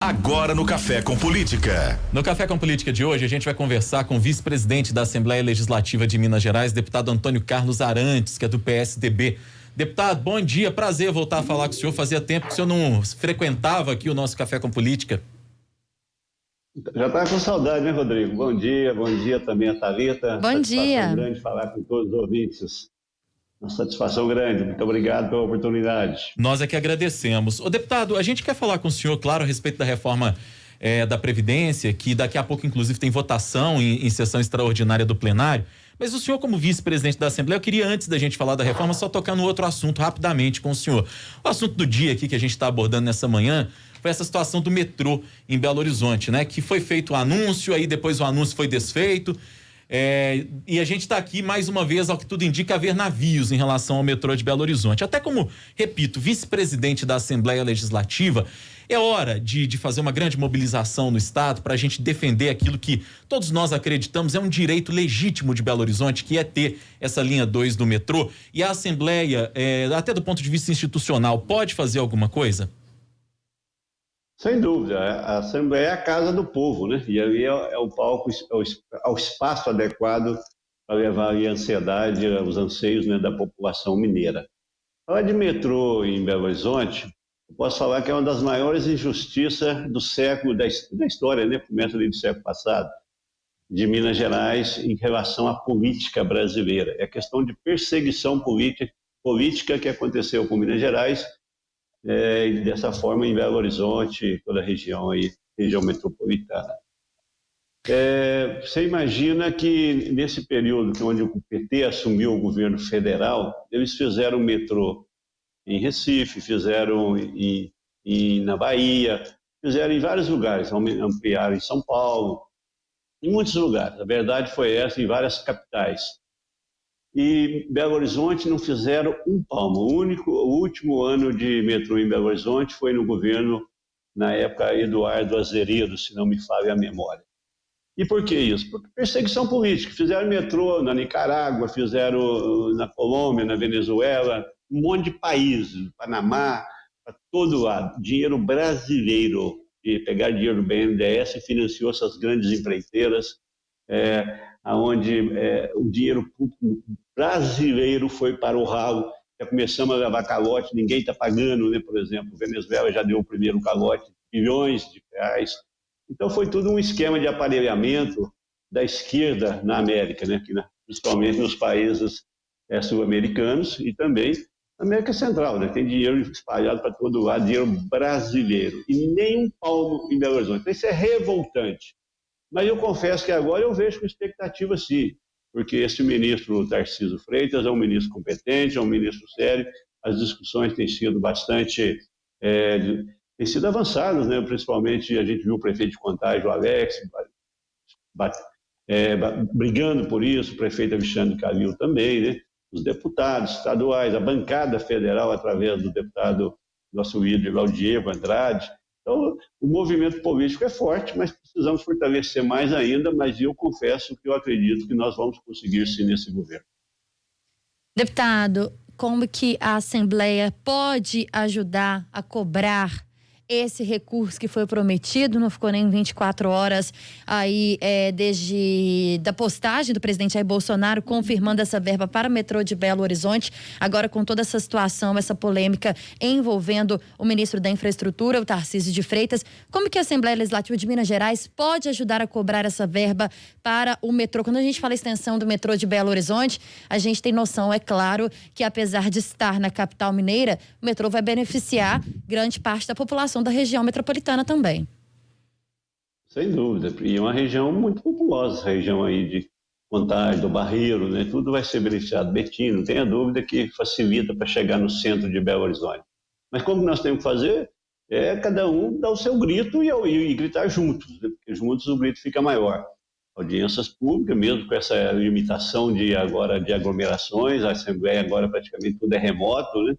Agora no Café com Política. No Café com Política de hoje, a gente vai conversar com o vice-presidente da Assembleia Legislativa de Minas Gerais, deputado Antônio Carlos Arantes, que é do PSDB. Deputado, bom dia, prazer voltar a falar com o senhor. Fazia tempo que o senhor não frequentava aqui o nosso Café com Política. Já estava com saudade, né, Rodrigo? Bom dia também a Thalita. Bom dia. Satisfação grande falar com todos os ouvintes. Uma satisfação grande, muito obrigado pela oportunidade. Nós é que agradecemos. Ô deputado, a gente quer falar com o senhor, claro, a respeito da reforma da Previdência, que daqui a pouco, inclusive, tem votação em sessão extraordinária do plenário. Mas o senhor, como vice-presidente da Assembleia, eu queria, antes da gente falar da reforma, só tocar no outro assunto rapidamente com o senhor. O assunto do dia aqui que a gente está abordando nessa manhã foi essa situação do metrô em Belo Horizonte, né? Que foi feito o anúncio, aí depois o anúncio foi desfeito. E a gente está aqui mais uma vez, ao que tudo indica, a ver navios em relação ao metrô de Belo Horizonte. Até como, repito, vice-presidente da Assembleia Legislativa, é hora de fazer uma grande mobilização no Estado para a gente defender aquilo que todos nós acreditamos é um direito legítimo de Belo Horizonte, que é ter essa linha 2 do metrô. E a Assembleia, até do ponto de vista institucional, pode fazer alguma coisa? Sem dúvida, a Assembleia é a casa do povo, né? E ali é o palco, é o espaço adequado para levar ali a ansiedade, os anseios, né, da população mineira. Falar de metrô em Belo Horizonte, eu posso falar que é uma das maiores injustiças do século, da história, né? Começa ali do século passado, de Minas Gerais em relação à política brasileira. É a questão de perseguição política que aconteceu com Minas Gerais, e dessa forma em Belo Horizonte, toda a região aí, região metropolitana. Você imagina que nesse período onde o PT assumiu o governo federal, eles fizeram metrô em Recife, fizeram na Bahia, fizeram em vários lugares, ampliaram em São Paulo, em muitos lugares. A verdade foi essa, em várias capitais. E Belo Horizonte não fizeram um palmo. O último ano de metrô em Belo Horizonte foi no governo, na época, Eduardo Azeredo, se não me falha a memória. E por que isso? Porque perseguição política. Fizeram metrô na Nicarágua, fizeram na Colômbia, na Venezuela, um monte de países, no Panamá, para todo lado. Dinheiro brasileiro, e pegar dinheiro do BNDES financiou essas grandes empreiteiras, onde o dinheiro público brasileiro foi para o ralo. Já começamos a levar calote, ninguém está pagando, né? Por exemplo, Venezuela já deu o primeiro calote, bilhões de reais. Então foi tudo um esquema de aparelhamento da esquerda na América, né? Principalmente nos países sul-americanos e também na América Central, né? Tem dinheiro espalhado para todo lado, dinheiro brasileiro, e nem um palmo em Belo Horizonte. Então, isso é revoltante. Mas eu confesso que agora eu vejo com expectativa, sim, porque esse ministro Tarcísio Freitas é um ministro competente, é um ministro sério, as discussões têm sido bastante, têm sido avançadas, né? Principalmente a gente viu o prefeito de Contagem, o Alex, brigando por isso, o prefeito Alexandre Calil também, né? Os deputados estaduais, a bancada federal, através do deputado nosso líder, lá, o Diego Andrade. Então, o movimento político é forte, mas precisamos fortalecer mais ainda, mas eu confesso que eu acredito que nós vamos conseguir sim nesse governo. Deputado, como que a Assembleia pode ajudar a cobrar esse recurso que foi prometido? Não ficou nem 24 horas aí desde da postagem do presidente Jair Bolsonaro confirmando essa verba para o metrô de Belo Horizonte. Agora, com toda essa situação, essa polêmica envolvendo o ministro da Infraestrutura, o Tarcísio de Freitas, como que a Assembleia Legislativa de Minas Gerais pode ajudar a cobrar essa verba para o metrô? Quando a gente fala extensão do metrô de Belo Horizonte, a gente tem noção, é claro, que apesar de estar na capital mineira, o metrô vai beneficiar grande parte da população da região metropolitana também. Sem dúvida, e é uma região muito populosa, essa região aí de Contagem, do Barreiro, né? Tudo vai ser beneficiado. Betim, não tenha dúvida que facilita para chegar no centro de Belo Horizonte. Mas como nós temos que fazer? Cada um dar o seu grito e gritar juntos, né? Porque juntos o grito fica maior. Audiências públicas, mesmo com essa limitação de aglomerações, a Assembleia agora praticamente tudo é remoto, né?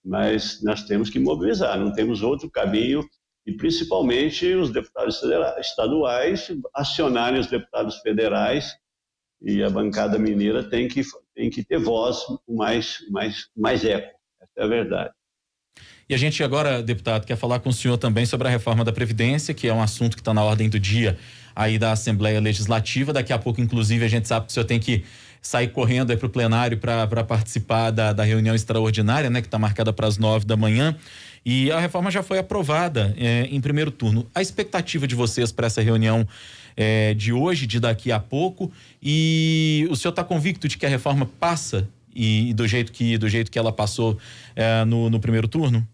Mas nós temos que mobilizar, não temos outro caminho, e principalmente os deputados estaduais acionarem os deputados federais, e a bancada mineira tem que ter voz com mais eco, essa é a verdade. E a gente agora, deputado, quer falar com o senhor também sobre a reforma da Previdência, que é um assunto que está na ordem do dia aí da Assembleia Legislativa. Daqui a pouco, inclusive, a gente sabe que o senhor tem que sair correndo aí para o plenário para participar da reunião extraordinária, né, que está marcada para as 9 da manhã. E a reforma já foi aprovada em primeiro turno. A expectativa de vocês para essa reunião de hoje, de daqui a pouco, e o senhor está convicto de que a reforma passa e do jeito que ela passou no primeiro turno?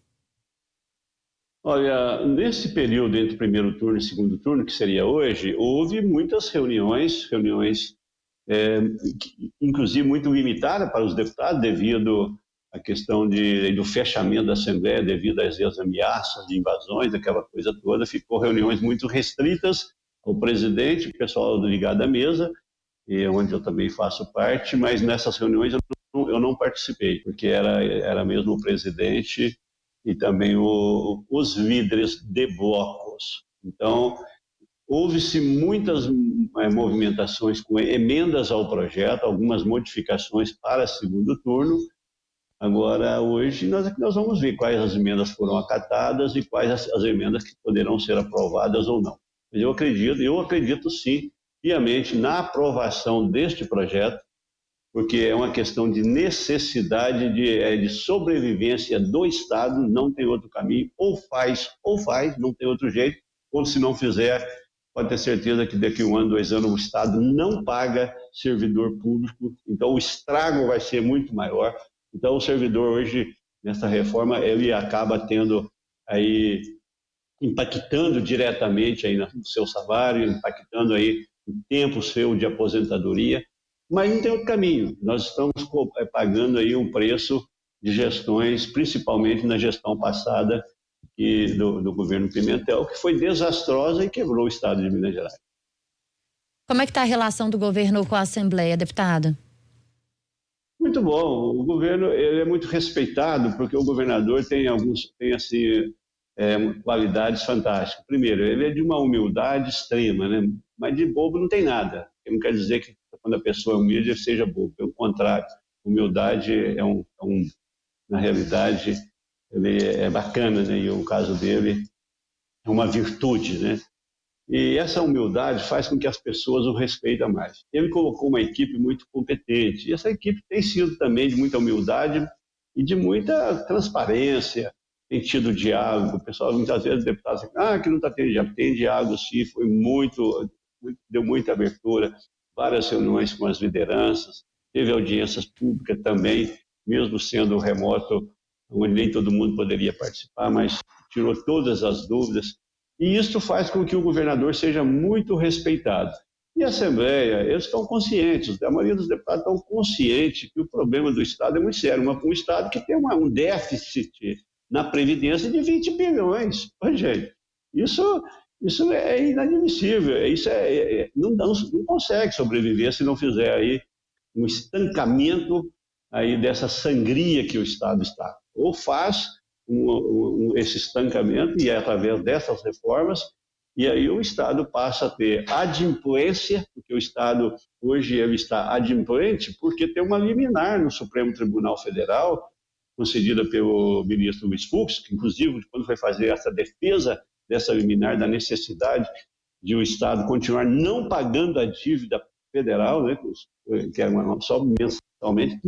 Olha, nesse período entre primeiro turno e segundo turno, que seria hoje, houve muitas reuniões, inclusive muito limitadas para os deputados, devido à questão do fechamento da Assembleia, devido às ameaças de invasões, aquela coisa toda. Ficou reuniões muito restritas ao presidente, o pessoal ligado à mesa, onde eu também faço parte, mas nessas reuniões eu não participei, porque era mesmo o presidente e também os líderes de blocos. Então, houve-se muitas movimentações com emendas ao projeto, algumas modificações para segundo turno. Agora, hoje, nós vamos ver quais as emendas foram acatadas e quais as emendas que poderão ser aprovadas ou não. Mas eu acredito sim, piamente, na aprovação deste projeto, porque é uma questão de necessidade de sobrevivência do Estado, não tem outro caminho, ou faz, não tem outro jeito, ou se não fizer, pode ter certeza que daqui a 1 ano, 2 anos, o Estado não paga servidor público, então o estrago vai ser muito maior. Então o servidor hoje, nessa reforma, ele acaba impactando diretamente aí no seu salário, impactando aí o tempo seu de aposentadoria, mas não tem outro caminho. Nós estamos pagando aí um preço de gestões, principalmente na gestão passada do governo Pimentel, que foi desastrosa e quebrou o estado de Minas Gerais. Como é que está a relação do governo com a Assembleia, deputado? Muito bom. O governo ele é muito respeitado, porque o governador tem qualidades fantásticas. Primeiro, ele é de uma humildade extrema, né? Mas de bobo não tem nada. Não quer dizer que quando a pessoa é humilde, ele seja bobo. Pelo contrário, humildade na realidade, ele é bacana, né? E o caso dele é uma virtude, né? E essa humildade faz com que as pessoas o respeitem mais. Ele colocou uma equipe muito competente, e essa equipe tem sido também de muita humildade e de muita transparência, tem tido diálogo. O pessoal, muitas vezes, deputados dizem, que não está tendo diálogo. Tem diálogo, sim, deu muita abertura, várias reuniões com as lideranças, teve audiências públicas também, mesmo sendo remoto, onde nem todo mundo poderia participar, mas tirou todas as dúvidas. E isso faz com que o governador seja muito respeitado. E a Assembleia, eles estão conscientes, a maioria dos deputados estão conscientes que o problema do Estado é muito sério. Um Estado que tem um déficit na Previdência de 20 bilhões. Gente, isso é inadmissível. Não consegue sobreviver se não fizer aí um estancamento aí dessa sangria que o Estado está. Ou faz esse estancamento, e é através dessas reformas, e aí o Estado passa a ter adimplência, porque o Estado hoje ele está adimplente porque tem uma liminar no Supremo Tribunal Federal, concedida pelo ministro Luiz Fux, que inclusive quando foi fazer essa defesa dessa liminar da necessidade de o Estado continuar não pagando a dívida federal, né, que é só mensalmente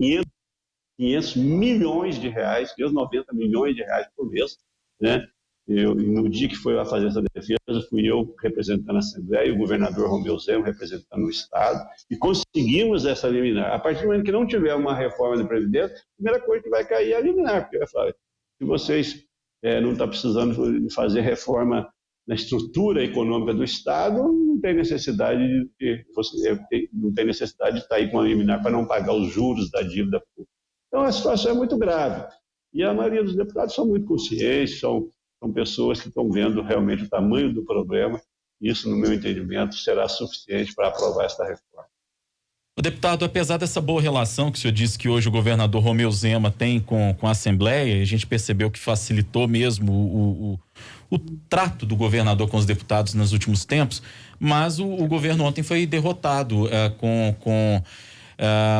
500 milhões de reais, 90 milhões de reais por mês, né? No dia que foi lá fazer essa defesa, fui eu representando a Assembleia e o governador Romeu Zema representando o Estado, e conseguimos essa liminar. A partir do momento que não tiver uma reforma de Previdência, a primeira coisa que vai cair é a liminar, porque vai falar, se vocês não estão precisando de fazer reforma na estrutura econômica do Estado, não tem necessidade de estar aí com a liminar para não pagar os juros da dívida pública. Então, a situação é muito grave. E a maioria dos deputados são muito conscientes, são pessoas que estão vendo realmente o tamanho do problema. Isso, no meu entendimento, será suficiente para aprovar esta reforma. O deputado, apesar dessa boa relação que o senhor disse que hoje o governador Romeu Zema tem com a Assembleia, a gente percebeu que facilitou mesmo o trato do governador com os deputados nos últimos tempos, mas o governo ontem foi derrotado com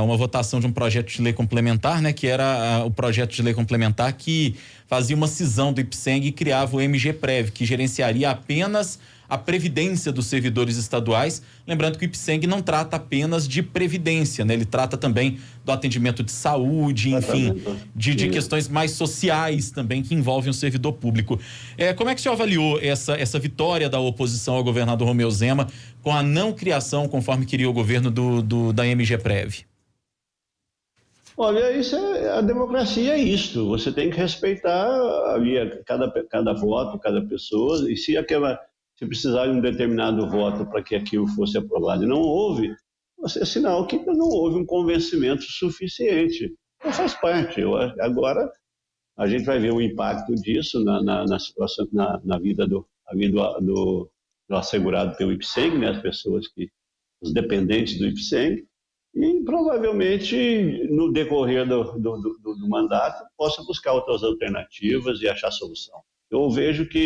uma votação de um projeto de lei complementar, né, que era o projeto de lei complementar que fazia uma cisão do IPSENG e criava o MGPrev, que gerenciaria apenas a previdência dos servidores estaduais. Lembrando que o IPSENG não trata apenas de previdência, né? Ele trata também do atendimento de saúde, enfim, de questões mais sociais também que envolvem o servidor público. Como é que o senhor avaliou essa vitória da oposição ao governador Romeu Zema com a não criação, conforme queria o governo, da MGPrev? Olha, a democracia é isto. Você tem que respeitar cada voto, cada pessoa, e se precisar de um determinado voto para que aquilo fosse aprovado e não houve, é sinal que não houve um convencimento suficiente. Então faz parte. Agora a gente vai ver o impacto disso na situação, na vida do assegurado pelo IPSENG, né, os dependentes do IPSENG, e provavelmente no decorrer do mandato possa buscar outras alternativas e achar solução. Eu vejo que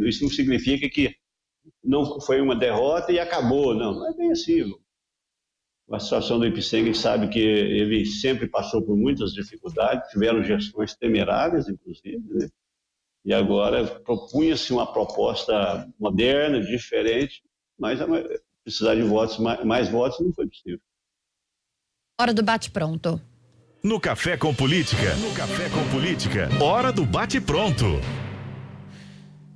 isso não significa que não foi uma derrota e acabou, não é bem assim. A situação do IPSENG, a gente sabe que ele sempre passou por muitas dificuldades, tiveram gestões temerárias, inclusive, né? E agora propunha-se uma proposta moderna, diferente, mas precisar de votos, mais votos não foi possível. Hora do bate-pronto. No Café com Política. Hora do bate-pronto.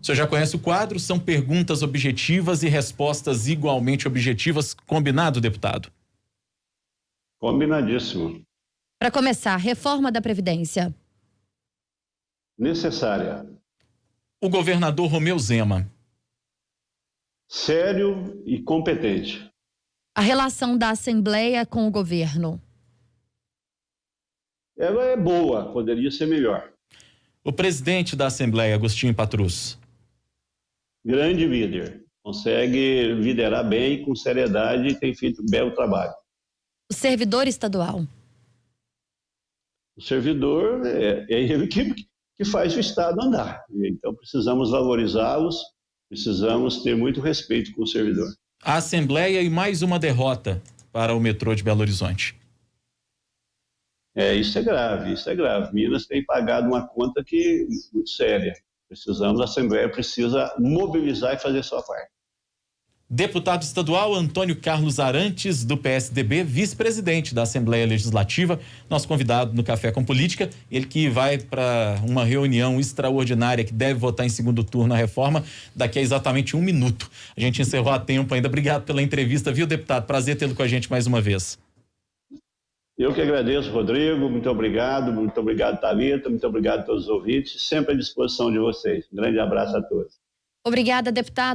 O senhor já conhece o quadro? São perguntas objetivas e respostas igualmente objetivas. Combinado, deputado? Combinadíssimo. Para começar, reforma da Previdência. Necessária. O governador Romeu Zema. Sério e competente. A relação da Assembleia com o governo. Ela é boa, poderia ser melhor. O presidente da Assembleia, Agostinho Patrus. Grande líder. Consegue liderar bem, com seriedade, e tem feito um belo trabalho. O servidor estadual. O servidor é ele que faz o Estado andar. Então precisamos valorizá-los, precisamos ter muito respeito com o servidor. A Assembleia e mais uma derrota para o metrô de Belo Horizonte. Isso é grave. Minas tem pagado uma conta muito séria. A Assembleia precisa mobilizar e fazer sua parte. Deputado estadual Antônio Carlos Arantes, do PSDB, vice-presidente da Assembleia Legislativa, nosso convidado no Café com Política, ele que vai para uma reunião extraordinária que deve votar em segundo turno a reforma daqui a exatamente 1 minuto. A gente encerrou a tempo ainda. Obrigado pela entrevista, viu, deputado? Prazer tê-lo com a gente mais uma vez. Eu que agradeço, Rodrigo. Muito obrigado, Thalita, muito obrigado a todos os ouvintes. Sempre à disposição de vocês. Um grande abraço a todos. Obrigada, deputado.